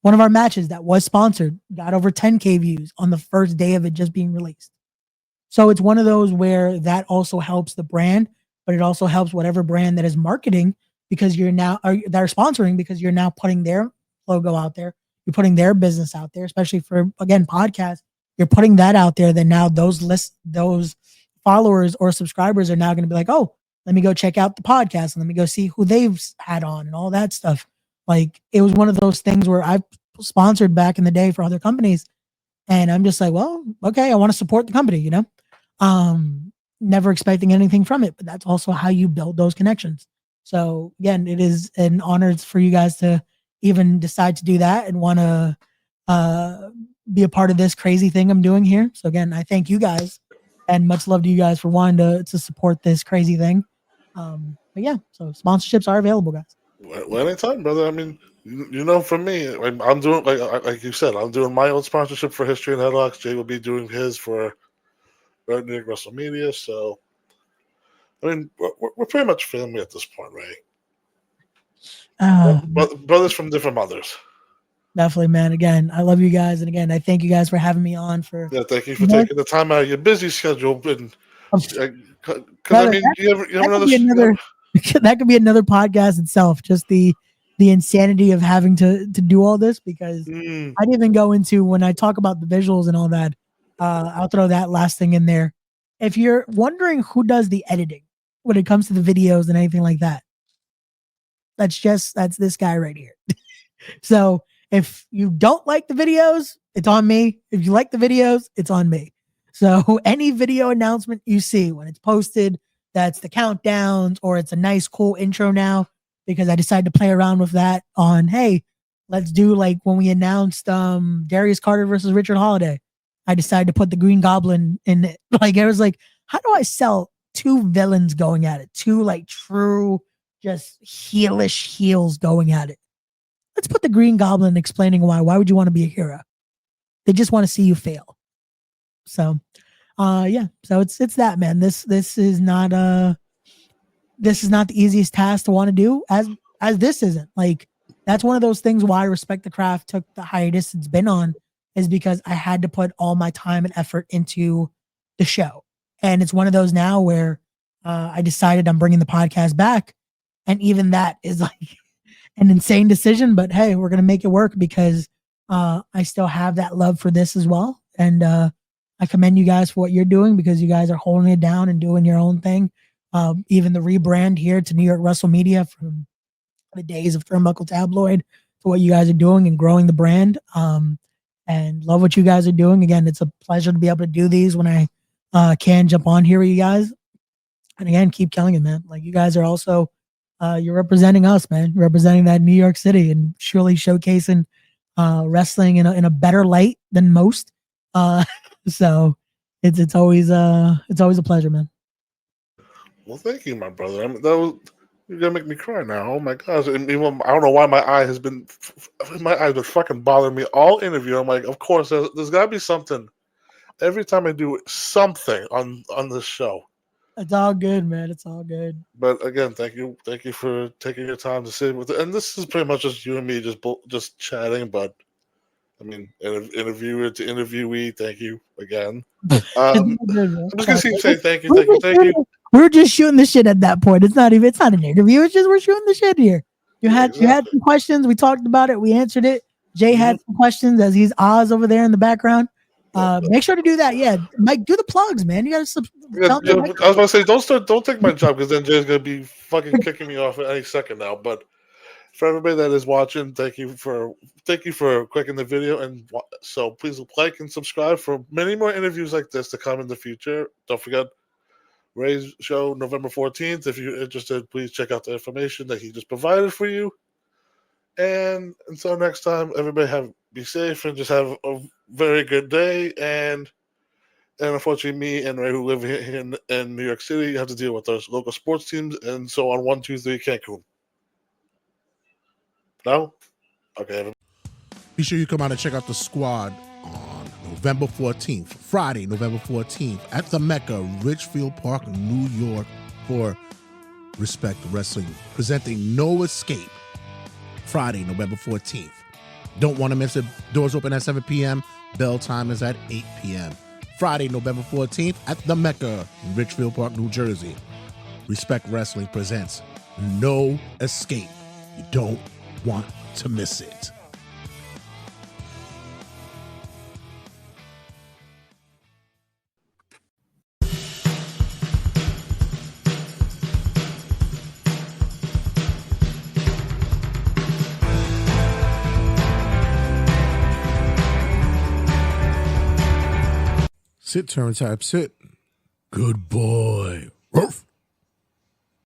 One of our matches that was sponsored got over 10K views on the first day of it just being released. So it's one of those where that also helps the brand, but it also helps whatever brand that is marketing because you're now, or that are sponsoring because you're now putting their logo out there. You're putting their business out there, especially for, again, podcasts. You're putting that out there. Then now those followers or subscribers are now going to be like, oh, let me go check out the podcast and let me go see who they've had on and all that stuff. Like, it was one of those things where I've sponsored back in the day for other companies, and I'm just like, well, okay, I want to support the company, you know? Never expecting anything from it, but that's also how you build those connections. So again, it is an honor for you guys to even decide to do that and want to be a part of this crazy thing I'm doing here. So again, I thank you guys, and much love to you guys for wanting to support this crazy thing. But yeah, so sponsorships are available, guys. Well, anytime, brother. I mean, you know, for me, I'm doing like you said, I'm doing my own sponsorship for History and Headlocks. Jay will be doing his for New York WrestleMania. So, I mean, we're pretty much family at this point, right? Brothers from different mothers. Definitely, man. Again, I love you guys, and again, I thank you guys for having me on. Thank you for taking the time out of your busy schedule. And because brother, I mean, you have another that could be another podcast itself. Just the insanity of having to do all this, because I didn't even go into, when I talk about the visuals and all that. I'll throw that last thing in there. If you're wondering who does the editing when it comes to the videos and anything like that, that's this guy right here. So if you don't like the videos, it's on me. If you like the videos, it's on me. So any video announcement you see when it's posted, that's the countdowns, or it's a nice, cool intro now, because I decided to play around with that on, hey, let's do like when we announced Darius Carter versus Richard Holiday. I decided to put the Green Goblin in it. Like, I was like, how do I sell two villains going at it? Two like true, just heelish heels going at it. Let's put the Green Goblin explaining why. Why would you want to be a hero? They just want to see you fail. So, yeah. So it's that, man. This is not the easiest task to want to do, as this isn't. Like, that's one of those things why Respect the Craft took the hiatus it's been on, is because I had to put all my time and effort into the show. And it's one of those now where I decided I'm bringing the podcast back, and even that is like an insane decision, but hey, we're going to make it work, because I still have that love for this as well. And I commend you guys for what you're doing, because you guys are holding it down and doing your own thing. Even the rebrand here to New York Wrestle Media, from the days of Turnbuckle Tabloid, to what you guys are doing and growing the brand. And love what you guys are doing. Again, it's a pleasure to be able to do these when I can jump on here with you guys. And again, keep killing it, man. Like, you guys are also you're representing us, man. You're representing that New York City, and surely showcasing wrestling in a better light than most. So it's always a pleasure, man. Well, thank you, my brother. I mean, you're gonna make me cry now. Oh my gosh! I don't know why my eyes has been fucking bothering me all interview. I'm like, of course, there's gotta be something. Every time I do something on this show. It's all good, man. It's all good. But again, thank you for taking your time to sit with it. And this is pretty much just you and me, just chatting. But I mean, interviewer to interviewee, thank you again. I'm just gonna keep saying thank you. We're just shooting the shit at that point. It's not an interview. It's just we're shooting the shit here. You had some questions. We talked about it. We answered it. Jay had some questions, as he's Oz over there in the background. Make sure to do that. Yeah, Mike, do the plugs, man. You gotta. I was gonna say, don't take my job, because then Jay's gonna be fucking kicking me off at any second now. But for everybody that is watching, thank you for clicking the video, and so please like and subscribe for many more interviews like this to come in the future. Don't forget Ray's show November 14th. If you're interested, please check out the information that he just provided for you. And until next time, everybody be safe and just have a very good day. And unfortunately, me and Ray, who live here in New York City, have to deal with those local sports teams. And so on 1, 2, 3, Cancun. No? Okay. Be sure you come out and check out the squad on November 14th, Friday, November 14th, at the Mecca, Richfield Park, New York, for Respect Wrestling, presenting No Escape, Friday, November 14th. Don't want to miss it. Doors open at 7 p.m. Bell time is at 8 p.m. Friday, November 14th, at the Mecca in Richfield Park, New Jersey. Respect Wrestling presents No Escape. You don't want to miss it. Sit, turn type, sit. Good boy. Ruff.